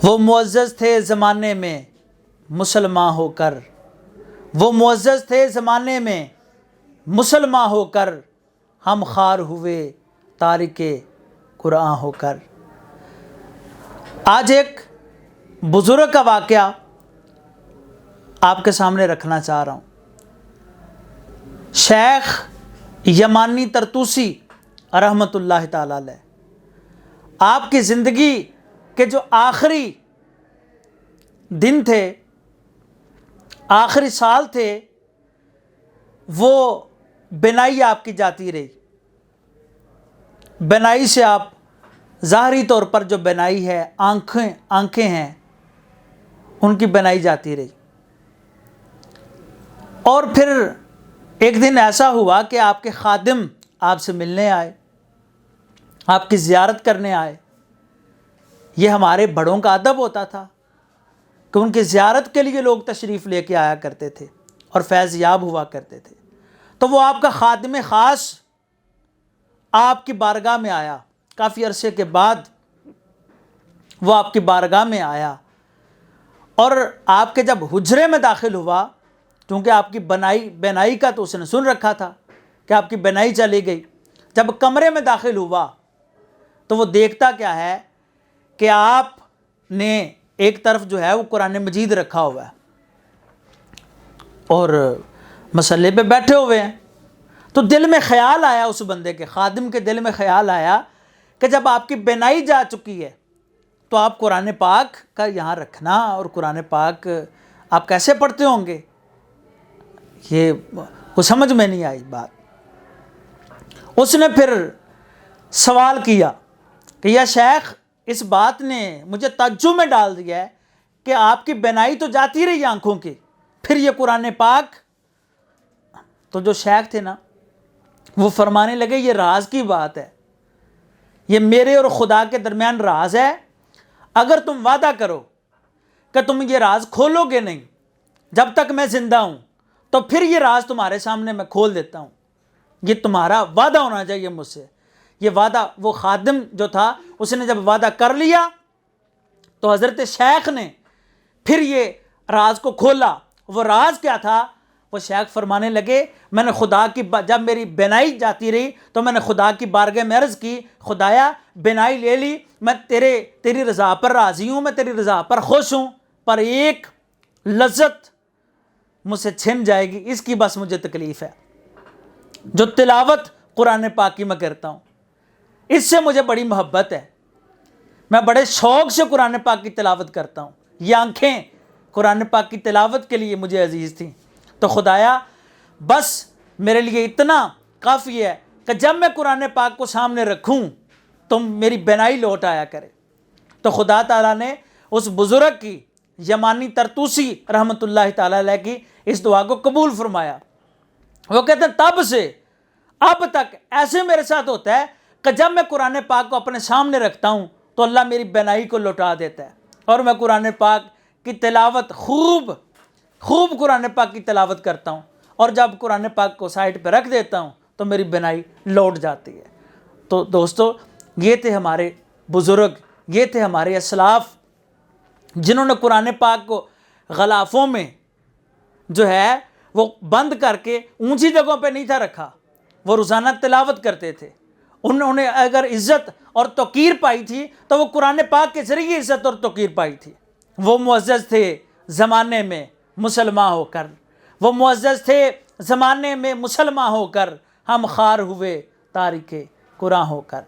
وہ معزز تھے زمانے میں مسلمان ہو کر، وہ معزز تھے زمانے میں مسلمان ہو کر، ہم خوار ہوئے تارک قرآن ہو کر۔ آج ایک بزرگ کا واقعہ آپ کے سامنے رکھنا چاہ رہا ہوں۔ شیخ یمانی طرطوسی رحمۃ اللہ تعالی علیہ، آپ کی زندگی کے جو آخری دن تھے، آخری سال تھے، وہ بینائی آپ کی جاتی رہی۔ بینائی سے آپ ظاہری طور پر جو بینائی ہے، آنکھیں ہیں، ان کی بینائی جاتی رہی۔ اور پھر ایک دن ایسا ہوا کہ آپ کے خادم آپ سے ملنے آئے، آپ کی زیارت کرنے آئے۔ یہ ہمارے بڑوں کا ادب ہوتا تھا کہ ان کی زیارت کے لیے لوگ تشریف لے کے آیا کرتے تھے اور فیض یاب ہوا کرتے تھے۔ تو وہ آپ کا خادم خاص آپ کی بارگاہ میں آیا، کافی عرصے کے بعد وہ آپ کی بارگاہ میں آیا، اور آپ کے جب حجرے میں داخل ہوا، کیونکہ آپ کی بینائی کا تو اس نے سن رکھا تھا کہ آپ کی بینائی چلی گئی، جب کمرے میں داخل ہوا تو وہ دیکھتا کیا ہے کہ آپ نے ایک طرف جو ہے وہ قرآن مجید رکھا ہوا ہے اور مصلے پہ بیٹھے ہوئے ہیں۔ تو دل میں خیال آیا، اس بندے کے خادم کے دل میں خیال آیا کہ جب آپ کی بینائی جا چکی ہے تو آپ قرآن پاک کا یہاں رکھنا، اور قرآن پاک آپ کیسے پڑھتے ہوں گے؟ یہ کچھ سمجھ میں نہیں آئی بات۔ اس نے پھر سوال کیا کہ یا شیخ، اس بات نے مجھے تعجب میں ڈال دیا ہے کہ آپ کی بینائی تو جاتی رہی آنکھوں کی، پھر یہ قرآن پاک؟ تو جو شیخ تھے نا، وہ فرمانے لگے یہ راز کی بات ہے، یہ میرے اور خدا کے درمیان راز ہے۔ اگر تم وعدہ کرو کہ تم یہ راز کھولو گے نہیں جب تک میں زندہ ہوں، تو پھر یہ راز تمہارے سامنے میں کھول دیتا ہوں۔ یہ تمہارا وعدہ ہونا چاہیے مجھ سے۔ یہ وعدہ وہ خادم جو تھا، اس نے جب وعدہ کر لیا تو حضرت شیخ نے پھر یہ راز کو کھولا۔ وہ راز کیا تھا؟ وہ شیخ فرمانے لگے میں نے خدا کی جب میری بینائی جاتی رہی تو میں نے خدا کی بارگاہ میں عرض کی، خدایا بینائی لے لی، میں تیری رضا پر راضی ہوں، میں تیری رضا پر خوش ہوں، پر ایک لذت مجھ سے چھن جائے گی، اس کی بس مجھے تکلیف ہے۔ جو تلاوت قرآن پاک کی میں کرتا ہوں، اس سے مجھے بڑی محبت ہے، میں بڑے شوق سے قرآن پاک کی تلاوت کرتا ہوں۔ یہ آنکھیں قرآن پاک کی تلاوت کے لیے مجھے عزیز تھیں، تو خدایا بس میرے لیے اتنا کافی ہے کہ جب میں قرآن پاک کو سامنے رکھوں تو میری بینائی لوٹ آیا کرے۔ تو خدا تعالیٰ نے اس بزرگ کی، یمانی طرطوسی رحمۃ اللہ تعالیٰ علیہ کی اس دعا کو قبول فرمایا۔ وہ کہتے ہیں تب سے اب تک ایسے میرے ساتھ ہوتا ہے کہ جب میں قرآن پاک کو اپنے سامنے رکھتا ہوں تو اللہ میری بینائی کو لوٹا دیتا ہے، اور میں قرآن پاک کی تلاوت خوب قرآن پاک کی تلاوت کرتا ہوں، اور جب قرآن پاک کو سائڈ پہ رکھ دیتا ہوں تو میری بینائی لوٹ جاتی ہے۔ تو دوستو، یہ تھے ہمارے بزرگ، یہ تھے ہمارے اسلاف، جنہوں نے قرآن پاک کو غلافوں میں جو ہے وہ بند کر کے اونچی جگہوں پہ نہیں تھا رکھا، وہ روزانہ تلاوت کرتے تھے۔ انہوں نے اگر عزت اور توقیر پائی تھی تو وہ قرآن پاک کے ذریعے عزت اور توقیر پائی تھی۔ وہ معزز تھے زمانے میں مسلمان ہو کر، وہ معزز تھے زمانے میں مسلمان ہو کر، ہم خوار ہوئے تارک قرآن ہو کر۔